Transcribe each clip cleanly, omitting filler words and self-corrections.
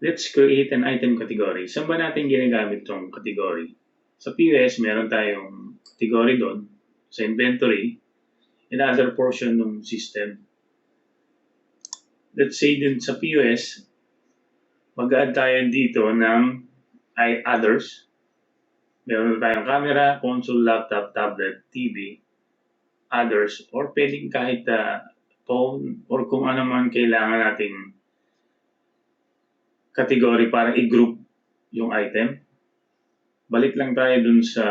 Let's create an item category. Saan ba natin ginagamit itong category? Sa POS, meron tayong category doon, sa inventory, and other portion ng system. Let's say din sa POS, mag-add tayo dito ng others. Meron tayong camera, console, laptop, tablet, TV, others, or pwedeng kahit phone, or kung ano man kailangan nating category para i-group yung item. Balik lang tayo dun sa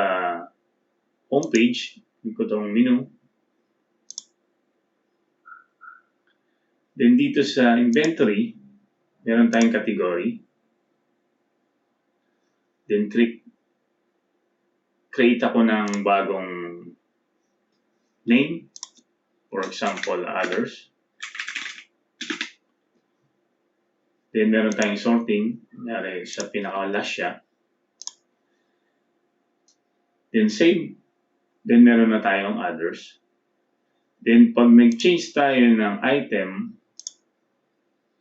homepage, ko itong menu. Then dito sa inventory, meron tayong category. Then create ako ng bagong name, for example, others. Then meron tayong sorting, nangyari sa pinaka-last siya. Then save. Then meron na tayong others. Then pag nag-change tayo ng item,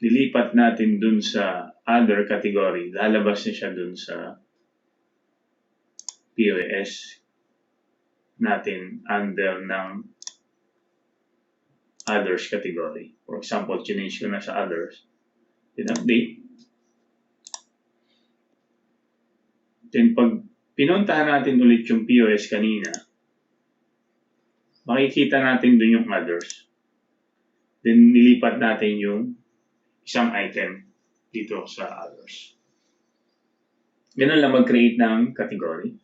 lilipat natin dun sa other category. Lalabas na siya dun sa POS natin under ng others category. For example, change ko na sa others. Then update. Then pag pinuntahan natin ulit yung POS kanina, makikita natin dun yung others. Then nilipat natin yung isang item dito sa others. Ganun lang mag-create ng category.